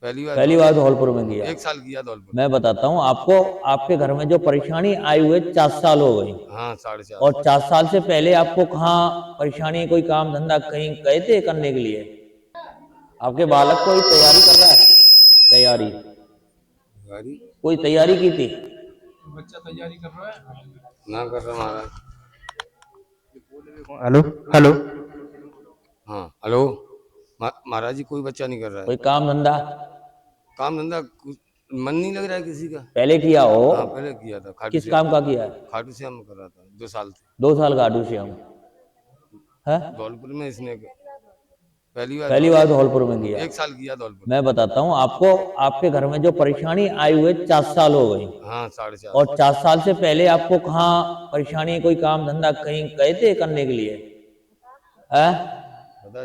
पहली बार धौलपुर में किया। 1 साल किया धौलपुर। मैं बताता हूँ आपको, आपके घर में जो परेशानी आई हुई 4 साल हो गई। हाँ 4.5 और 4 साल से पहले आपको कहाँ परेशानी, कोई काम धंधा कहीं गए थे करने के लिए? आपके बालक कोई तैयारी कर रहा है? तैयारी कोई तैयारी की थी? बच्चा तैयारी कर रहा है ना? कर रहा महाराज। Hello hello. हाँ हेलो महाराज जी, कोई बच्चा नहीं कर रहा है। कोई काम धंधा? काम धंधा मन नहीं लग रहा है किसी का। पहले किया हो? हाँ पहले किया था। किस काम का किया है? खाटू श्याम में कर रहा था 2 साल से। 2 साल खाटू श्याम है? धौलपुर में इसने पहली बार धौलपुर में किया। 1 साल किया धौलपुर। मैं बताता हूँ आपको, आपके घर में जो परेशानी आई हुई 4 साल हो गई। हाँ 4.5। और 4 साल से पहले आपको कहाँ परेशानी, कोई काम धंधा कहीं गए थे करने के लिए?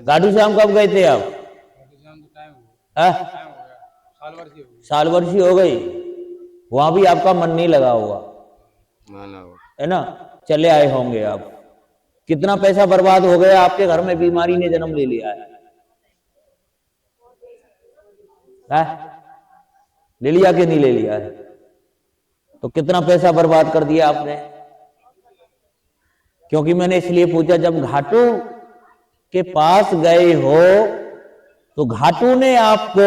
खाटू श्याम कब गए थे आप? साल वर्षी हो गई, वहां भी आपका मन नहीं लगा होगा, है ना? चले आए होंगे आप। कितना पैसा बर्बाद हो गया आपके घर में, बीमारी ने जन्म ले लिया है। ले लिया कि नहीं ले लिया है? तो कितना पैसा बर्बाद कर दिया आपने? क्योंकि मैंने इसलिए पूछा, जब घाटू के पास गए हो तो घाटू ने आपको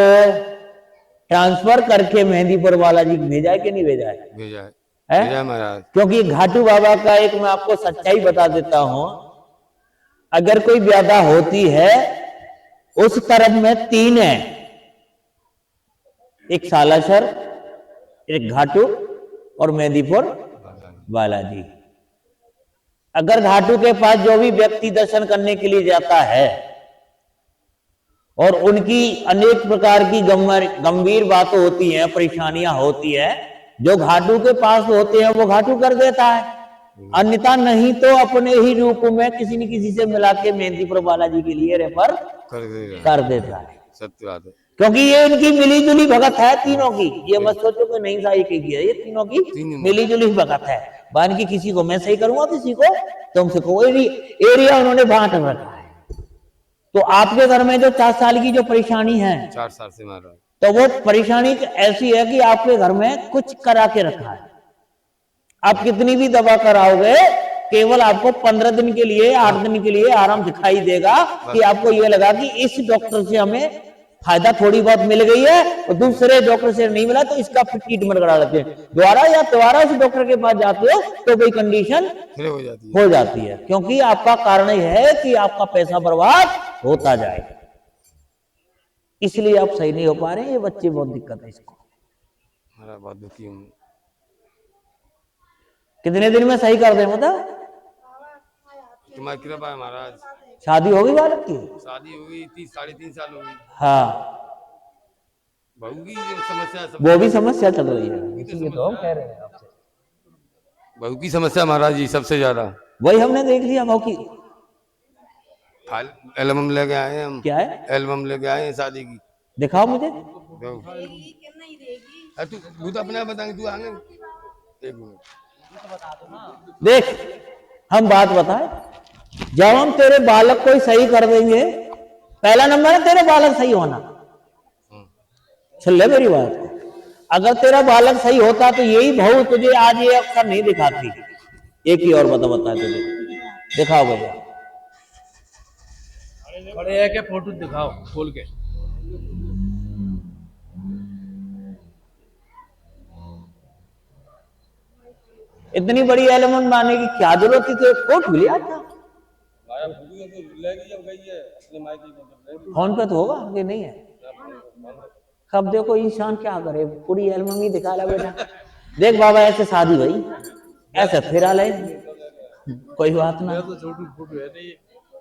ट्रांसफर करके मेहंदीपुर बालाजी भेजा है कि नहीं भेजा है? भेजा है महाराज। क्योंकि घाटू बाबा का एक मैं आपको सच्चाई बता देता हूं, अगर कोई व्याधा होती है उस तरफ में 3 है, एक सालासर, एक घाटू और मेहंदीपुर बालाजी। अगर घाटू के पास जो भी व्यक्ति दर्शन करने के लिए जाता है और उनकी अनेक प्रकार की गंभीर बातें होती हैं, परेशानियां होती है, जो घाटू के पास होते हैं वो घाटू कर देता है, अन्यथा नहीं तो अपने ही रूप में किसी न किसी से मिला के मेहंदीपुर बालाजी के लिए रेफर कर देता है। सत्य बात है। क्योंकि ये इनकी मिली जुली भगत है तीनों की। ये मत सोचो कि नहीं सही की है, ये तीनों की मिली जुली भगत है। बान की किसी को मैं सही करूंगा, किसी को तुमसे कोई एरिया उन्होंने बांट रखा है। तो आपके घर में जो 4 साल की जो परेशानी है, 4 साल से मार रहा है, तो वो परेशानी ऐसी है कि आपके घर में कुछ करा के रखा है। आप कितनी भी दवा कराओगे, केवल आपको 15 दिन के लिए, 8 दिन के लिए आराम दिखाई देगा कि आपको ये लगा कि इस डॉक्टर से हमें फायदा थोड़ी बहुत मिल गई है और दूसरे डॉक्टर से नहीं मिला, तो इसका फिर ट्रीटमेंट करा लेते हैं। दोबारा उस डॉक्टर के पास जाते हो तो वही कंडीशन हो जाती है। क्योंकि आपका कारण यह है कि आपका पैसा बर्बाद होता जाए, इसलिए आप सही नहीं हो पा रहे हैं। ये बच्चे बहुत दिक्कत है इसको। बहुत दुखी हूं। कितने दिन में सही कर दे? मतलब तुम्हारी कृपा है महाराज। शादी होगी बालक की? शादी हुई 3-3.5 साल हो गई। हाँ, बहू की समस्या, वो भी समस्या चल रही है, इसीलिए तो हम कह रहे हैं आपसे। बहू की समस्या महाराज जी सबसे ज्यादा। वही हमने देख लिया बहू की। एल्बम लेके आए हम। क्या है? एल्बम लेके आए हैं शादी की। दिखाओ मुझे। तू तो अपने बताएंगे, तू आगे 1 मिनट देख, हम बात बताए, जब हम तेरे बालक को सही कर देंगे, पहला नंबर है तेरे बालक सही होना। सुन ले मेरी बात को, अगर तेरा बालक सही होता तो यही बहू तुझे आज ये अक्सर नहीं दिखाती। एक ही और बता तुझे, दिखाओ भैया। खड़े है के फोटो दिखाओ खोल के। इतनी बड़ी एलिमेंट बनाने की क्या जरूरत थी? तो कोट मिल आता, फोन पे तो होगा कि नहीं है? कब देखो इंसान क्या करे, पूरी एल्बम ही दिखा ला बेटा। देख बाबा, ऐसे शादी भाई, ऐसे फिरा ले, कोई बात ना। छोटी फोटो है नहीं,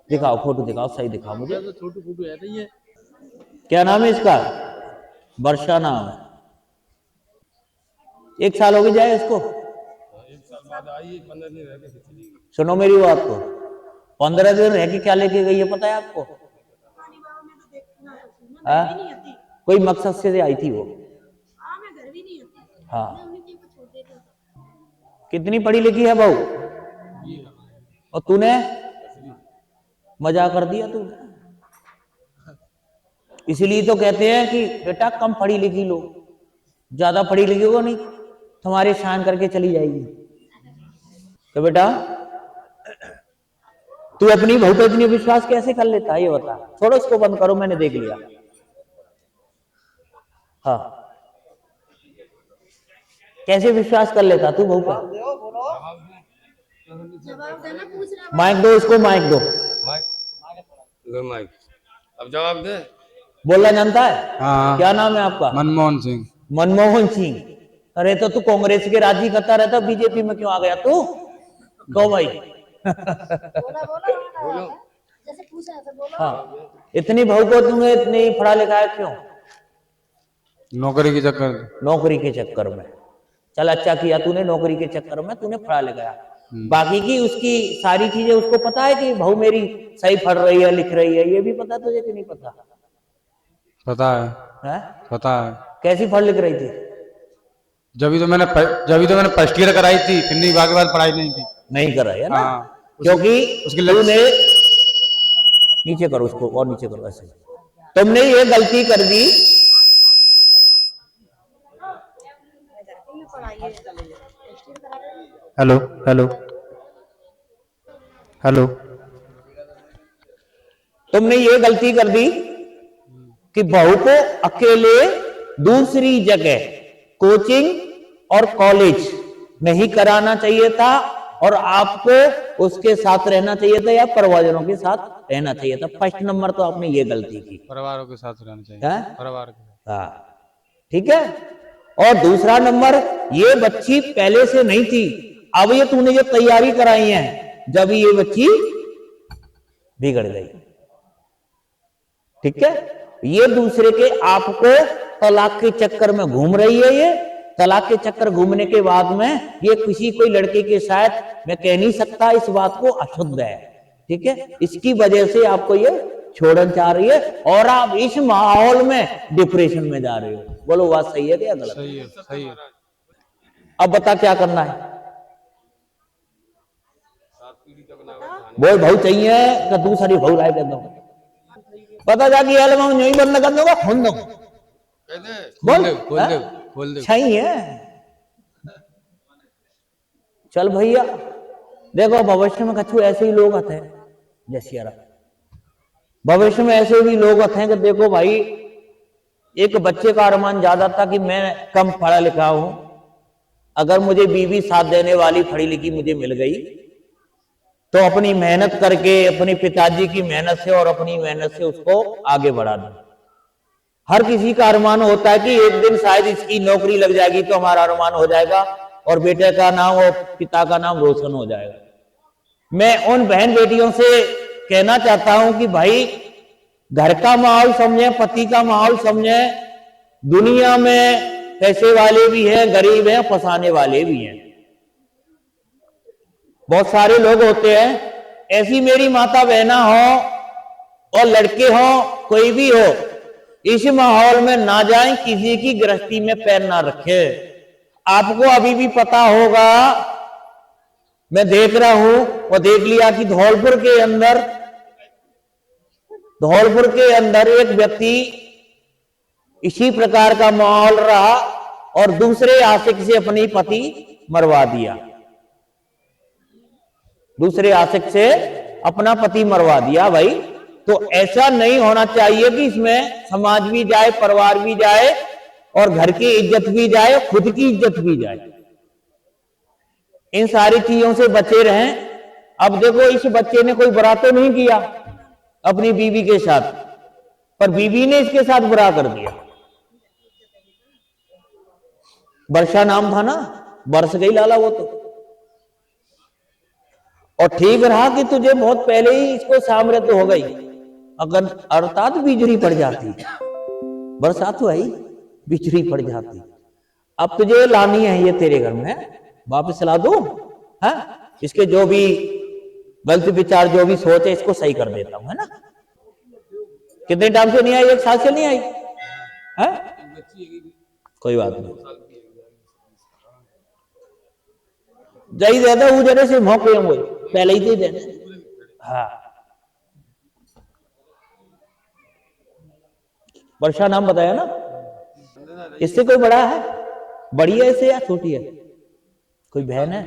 दिखाओ फोटो, दिखाओ सही दिखाओ मुझे। छोटी फोटो है नहीं है। क्या नाम है इसका? वर्षा नाम है। 1 साल हो गई जाए इसको। 1 साल बाद आई, 15 दिन रह के चली गई। सुनो मेरी बात को, 15 दिन रह के क्या लेके गई है पता है आपको? कोई मकसद से आई थी वो। हाँ, कितनी पढ़ी लिखी है बहू? और तूने मजा कर दिया तू। इसलिए तो कहते हैं कि बेटा कम पढ़ी लिखी लो, ज्यादा पढ़ी लिखी हो नहीं तुम्हारे शान करके चली जाएगी। तो बेटा तू अपनी बहू पे इतनी विश्वास कैसे कर लेता है ये बता। छोड़ो इसको, बंद करो, मैंने देख लिया। हाँ, कैसे विश्वास कर लेता तू बहू पर? माइक दो इसको, माइक दो। माइक अब जवाब दे। बोलना जानता है? हाँ। क्या नाम है आपका? मनमोहन सिंह। मनमोहन सिंह। अरे तो तू कांग्रेस के राजी करता रहता, बीजेपी में क्यों आ गया तू? कहो भाई। बोलो। जैसे पूछा है तो बोलो। हाँ, इतनी बहू को तुम्हें इतनी पढ़ा लिखा है क्यों? नौकरी के चक्कर। नौकरी के चक्कर में। चल अच्छा किया तूने, नौकरी के चक्कर में तूने पढ़ा लिखाया। बाकी की उसकी सारी चीजें उसको पता है कि बहू मेरी सही पढ़ रही है, लिख रही है, ये भी पता तुझे कि नहीं पता? पता है, है? पता है। कैसी पढ़ लिख रही थी? जब तो मैंने फर्स्ट ईयर कराई थी, फिर नहीं के बाद पढ़ाई नहीं थी। नहीं कर रही है ना? हाँ। क्योंकि उसके तूने नीचे करो उसको, और नीचे करो ऐसे। तुमने ये गलती कर दी। Hello hello hello. तुमने ये गलती कर दी कि बहू को अकेले दूसरी जगह कोचिंग और कॉलेज नहीं कराना चाहिए था, और आपको उसके साथ रहना चाहिए था या परिवारों के साथ रहना चाहिए था। फर्स्ट नंबर तो आपने ये गलती की। परिवारों के साथ रहना चाहिए। है? परिवार के साथ। हाँ, ठीक है। और दूसरा नंबर, ये बच्ची पहले से नहीं थी, अब ये तूने जो तैयारी कराई है, जब ये बच्ची बिगड़ गई। ठीक है? ये दूसरे के आपको तलाक के चक्कर में घूम रही है। ये तलाक के चक्कर घूमने के बाद में ये किसी कोई लड़के के साथ, मैं कह नहीं सकता इस बात को, अशुद्ध है। ठीक है? इसकी वजह से आपको ये छोड़न चाह रही है, और आप इस माहौल में डिप्रेशन में जा रहे हो। बोलो बात सही है क्या गलत? सही है, सही है। अब बता क्या करना है? बोल भाऊ चाहिए कि दूसरी भाऊ राय कर दो। पता जाके एल्बम नहीं बंद कर दूंगा, खोल दो। बोल खोल दे। चाहिए। चल भैया देखो, भविष्य में कछु ऐसे ही लोग आते हैं, जैसे यार भविष्य में ऐसे भी लोग आते हैं कि देखो भाई, एक बच्चे का अरमान ज्यादा था कि मैं कम पढ़ा लिखा हूं, अगर मुझे बीवी साथ देने वाली पढ़ी लिखी मुझे मिल गई तो अपनी मेहनत करके, अपने पिताजी की मेहनत से और अपनी मेहनत से उसको आगे बढ़ा दूं। हर किसी का अरमान होता है कि एक दिन शायद इसकी नौकरी लग जाएगी तो हमारा अरमान हो जाएगा और बेटे का नाम और पिता का नाम रोशन हो जाएगा। मैं उन बहन बेटियों से कहना चाहता हूं कि भाई, घर का माहौल समझे, पति का माहौल समझे। दुनिया में पैसे वाले भी हैं, गरीब हैं, फंसाने वाले भी हैं। बहुत सारे लोग होते हैं। ऐसी मेरी माता बहना हो और लड़के हो, कोई भी हो, इस माहौल में ना जाएं, किसी की गृहस्थी में पैर ना रखे। आपको अभी भी पता होगा, मैं देख रहा हूं और देख लिया कि धौलपुर के अंदर एक व्यक्ति, इसी प्रकार का माहौल रहा और दूसरे आशिक से अपनी पति मरवा दिया। दूसरे आशिक से अपना पति मरवा दिया। भाई तो ऐसा नहीं होना चाहिए कि इसमें समाज भी जाए, परिवार भी जाए और घर की इज्जत भी जाए, खुद की इज्जत भी जाए। इन सारी चीजों से बचे रहें। अब देखो, इस बच्चे ने कोई बुरा तो नहीं किया अपनी बीवी के साथ, पर बीवी ने इसके साथ बुरा कर दिया। वर्षा नाम था ना, बरस गई लाला वो तो। और ठीक रहा कि तुझे बहुत पहले ही इसको सामर्थ्य हो गई, अगर अर्थात बिजली पड़ जाती, बरसात हुआ ही बिजली पड़ जाती। अब तुझे लानी है ये तेरे घर में, वापस ला दो। है इसके जो भी गलत विचार, जो भी सोच है, इसको सही कर देता हूं, है ना। कितने टाइम से नहीं आई? 1 साल से नहीं आई है? कोई बात नहीं, जाई देता हूं जरे से मौके हुए पहले ही दे देने। हाँ वर्षा नाम बताया ना। इससे कोई बड़ा है, बड़ी है इससे या छोटी है? कोई बहन है?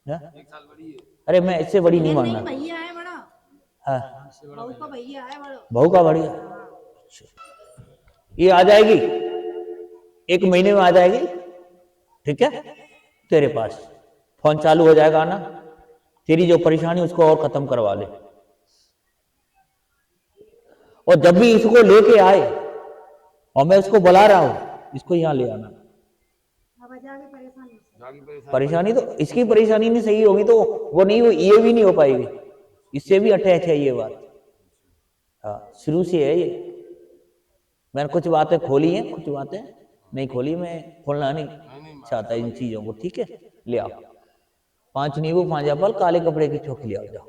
हाँ? अरे मैं इससे बड़ी नहीं मानना। भैया है बड़ा, हाँ, बहू का भैया है बड़ा। बहू का बढ़िया। ये आ जाएगी, 1 महीने में आ जाएगी, ठीक है। तेरे पास फोन चालू हो जाएगा ना, तेरी जो परेशानी उसको और खत्म करवा ले। और जब भी इसको लेके आए और मैं उसको बुला रहा हूं, इसको यहां ले आना। अब जाके परेशानी से। परेशानी तो इसकी परेशानी नहीं सही होगी तो वो नहीं, वो ये भी नहीं हो पाएगी। इससे भी अटैच है ये बात। हाँ, शुरू से है ये। मैंने कुछ बातें खोली हैं, कुछ बातें नहीं खोली। मैं खोलना नहीं चाहता इन चीजों को, ठीक है। ले आओ 5 नींबू 5 एप्पल, काले कपड़े की चौकी ले आओ, जाओ।